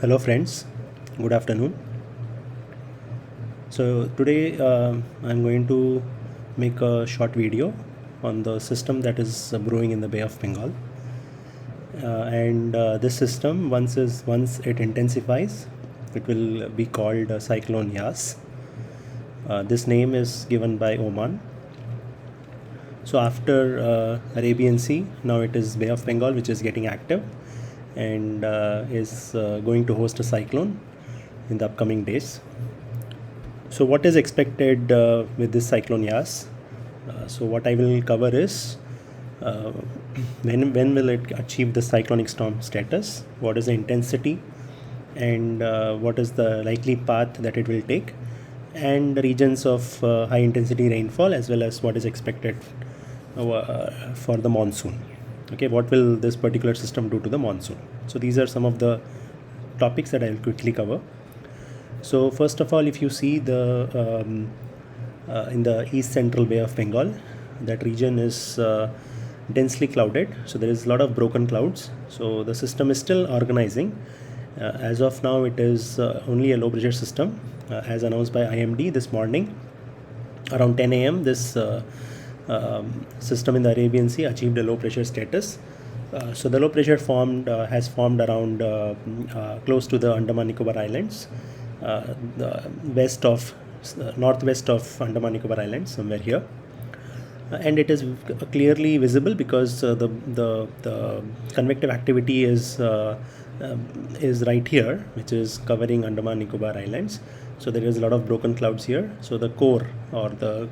Hello friends, good afternoon. So today I'm going to make a short video on the system that is brewing in the Bay of Bengal. And this system, once it intensifies, it will be called Cyclone Yas. This name is given by Oman. So after Arabian Sea, now it is Bay of Bengal, which is getting active and is going to host a cyclone in the upcoming days. So what is expected with this cyclone Yas? So what I will cover is uh, when will it achieve the cyclonic storm status? What is the intensity, and what is the likely path that it will take, and the regions of high intensity rainfall, as well as what is expected for the monsoon. Okay, what will this particular system do to the monsoon? So these are some of the topics that I will quickly cover. So first of all, if you see in the east central Bay of Bengal, that region is densely clouded. So there is a lot of broken clouds. So the system is still organizing. As of now, it is only a low pressure system, as announced by IMD this morning. Around 10 a.m., this system in the Arabian Sea achieved a low pressure status. So the low pressure has formed around close to the Andaman Nicobar Islands, the northwest of Andaman Nicobar Islands, somewhere here. And it is clearly visible because the convective activity is right here, which is covering Andaman Nicobar Islands. So there is a lot of broken clouds here. So the core, or the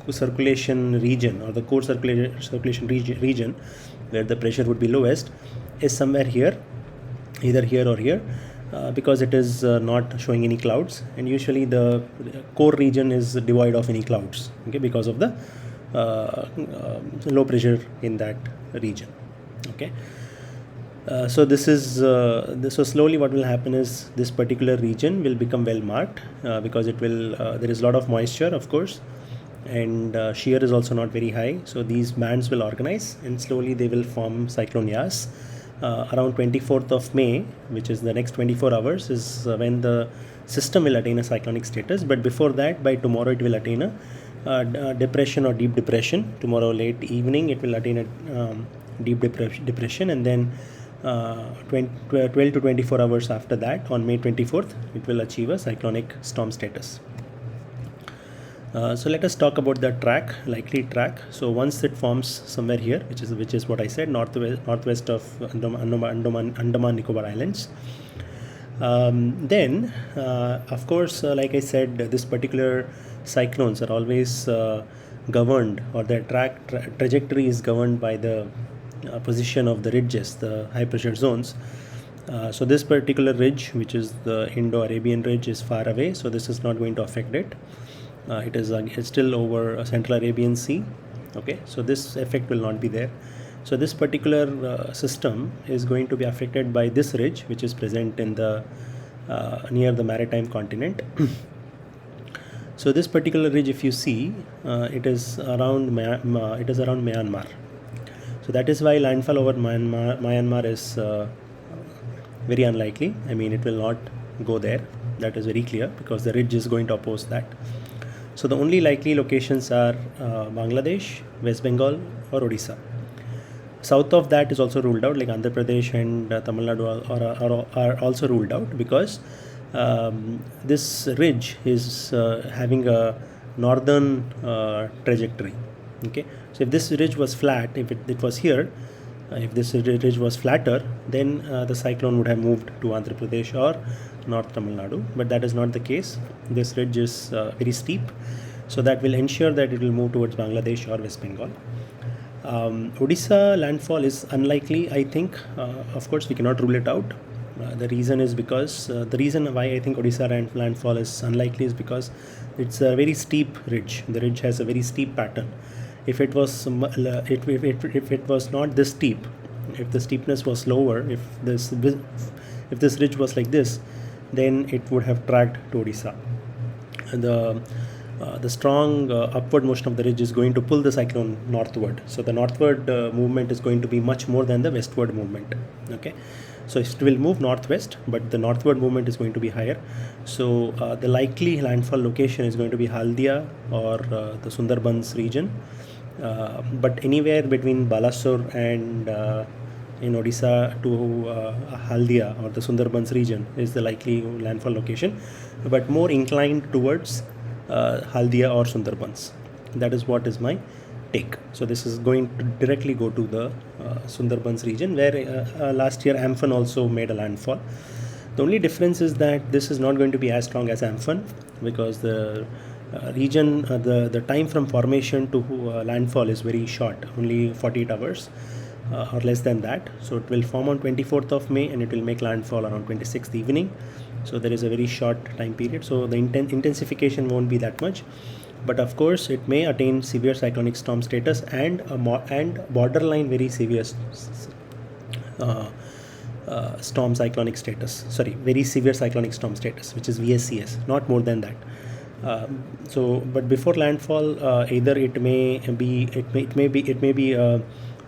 circulation region, or the core circulation region where the pressure would be lowest, is somewhere here, either here or here, because it is not showing any clouds, and usually the core region is devoid of any clouds, okay, because of the low pressure in that region. Okay. So this is so slowly what will happen is this particular region will become well marked, because it will there is a lot of moisture, of course, and shear is also not very high. So these bands will organize, and slowly they will form cyclone Yas. Around 24th of May, which is the next 24 hours, is when the system will attain a cyclonic status. But before that, by tomorrow, it will attain a depression or deep depression. Tomorrow late evening, it will attain a deep depression, and then 12 to 24 hours after that, on May 24th, it will achieve a cyclonic storm status. So let us talk about the likely track. So once it forms somewhere here, which is what I said, northwest of Andaman Nicobar Islands, then of course, like I said, this particular cyclones are always governed, or their trajectory is governed by the position of the ridges, the high pressure zones. So this particular ridge, which is the Indo-Arabian ridge, is far away, so this is not going to affect it. It's still over a Central Arabian Sea. Okay, so this effect will not be there. So this particular system is going to be affected by this ridge, which is present in the near the maritime continent. So this particular ridge, if you see, it is around Myanmar. So that is why landfall over Myanmar is very unlikely. I mean, it will not go there. That is very clear, because the ridge is going to oppose that. So the only likely locations are Bangladesh, West Bengal, or Odisha. South of that is also ruled out, like Andhra Pradesh and Tamil Nadu are also ruled out, because this ridge is having a northern trajectory. Okay, so if this ridge was flat, if it was here, if this ridge was flatter, then the cyclone would have moved to Andhra Pradesh or North Tamil Nadu, but that is not the case. This ridge is very steep, so that will ensure that it will move towards Bangladesh or West Bengal. Odisha landfall is unlikely, I think. Of course, we cannot rule it out. The reason is because the reason why I think Odisha landfall is unlikely is because it's a very steep ridge. The ridge has a very steep pattern. If it was if it was not this steep, if the steepness was lower, if this ridge was like this, then it would have tracked to Odisha. The the strong upward motion of the ridge is going to pull the cyclone northward. So the northward movement is going to be much more than the westward movement. Okay, so it will move northwest, but the northward movement is going to be higher. So the likely landfall location is going to be Haldia or the Sundarbans region, but anywhere between Balasore and in Odisha to Haldia or the Sundarbans region is the likely landfall location, but more inclined towards Haldia or Sundarbans. That is what is my take. So this is going to directly go to the Sundarbans region, where last year Amphan also made a landfall. The only difference is that this is not going to be as strong as Amphan, because the region, the time from formation to landfall is very short, only 48 hours or less than that. So it will form on 24th of May and it will make landfall around 26th evening. So there is a very short time period, so the intensification won't be that much, but of course it may attain severe cyclonic storm status and borderline very severe storm cyclonic status, very severe cyclonic storm status, which is VSCS, not more than that. But before landfall, either it may be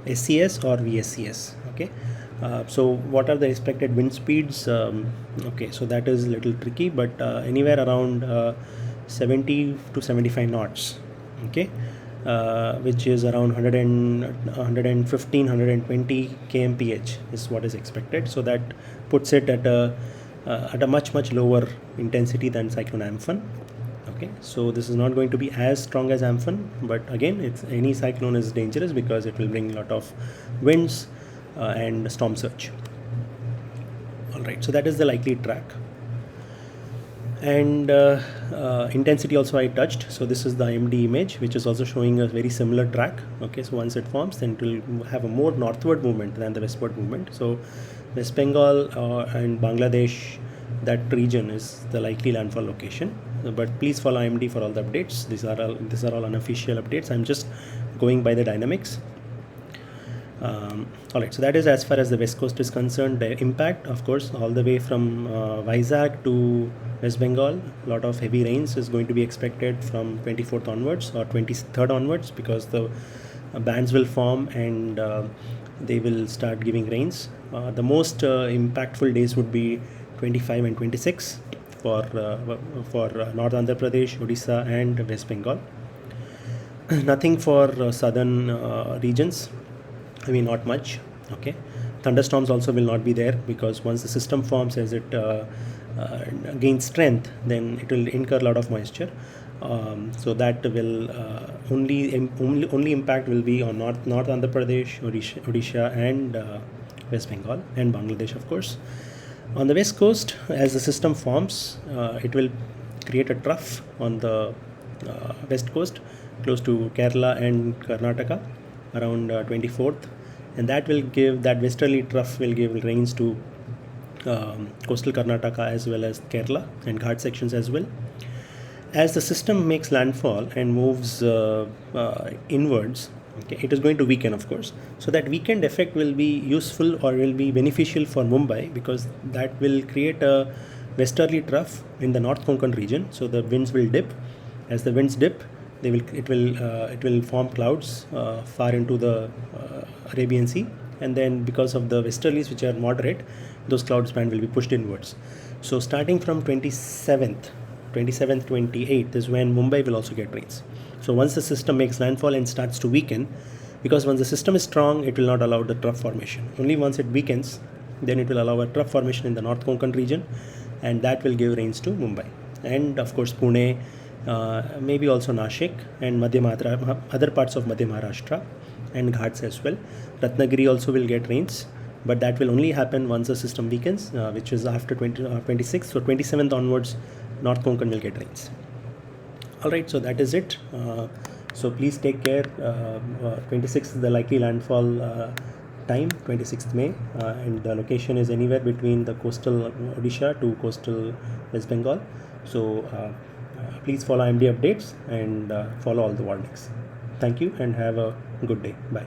SCS or VSCS. Okay. So what are the expected wind speeds? Okay, so that is a little tricky, but anywhere around 70 to 75 knots. Okay, which is around 115, 120 kmph is what is expected. So that puts it at a much lower intensity than cyclone Amphan. Okay, so this is not going to be as strong as Amphan, but again, any cyclone is dangerous because it will bring a lot of winds and storm surge. Alright, so that is the likely track. And intensity also I touched. So this is the IMD image, which is also showing a very similar track. Okay, so once it forms, then it will have a more northward movement than the westward movement. So West Bengal and Bangladesh, that region is the likely landfall location. But please follow IMD for all the updates. These are all unofficial updates. I'm just going by the dynamics. Alright, so that is as far as the west coast is concerned. The impact, of course, all the way from Vizag to West Bengal, a lot of heavy rains is going to be expected from 24th onwards or 23rd onwards, because the bands will form and they will start giving rains. The most impactful days would be 25 and 26 for North Andhra Pradesh, Odisha and West Bengal. Nothing for southern regions. I mean, not much. Okay, thunderstorms also will not be there, because once the system forms, as it gains strength, then it will incur a lot of moisture. So that will only impact will be on North Andhra Pradesh, Odisha and West Bengal and Bangladesh, of course. On the west coast, as the system forms, it will create a trough on the west coast close to Kerala and Karnataka around 24th, and that westerly trough will give rains to coastal Karnataka as well as Kerala and Ghat sections as well. As the system makes landfall and moves inwards, okay, it is going to weaken, of course. So that weakened effect will be useful or will be beneficial for Mumbai, because that will create a westerly trough in the North Konkan region. So the winds will dip. As the winds dip, it will form clouds far into the Arabian Sea, and then because of the westerlies, which are moderate, those clouds band will be pushed inwards. So starting from 27th, 28th is when Mumbai will also get rains. So once the system makes landfall and starts to weaken, because once the system is strong, it will not allow the trough formation. Only once it weakens, then it will allow a trough formation in the North Konkan region, and that will give rains to Mumbai. And of course Pune, maybe also Nashik and other parts of Madhya Maharashtra and Ghats as well. Ratnagiri also will get rains, but that will only happen once the system weakens, which is after 26th. So 27th onwards, North Konkan will get rains. Alright, so that is it. So please take care. 26th is the likely landfall time, 26th May, and the location is anywhere between the coastal Odisha to coastal West Bengal. So please follow IMD updates and follow all the warnings. Thank you and have a good day. Bye.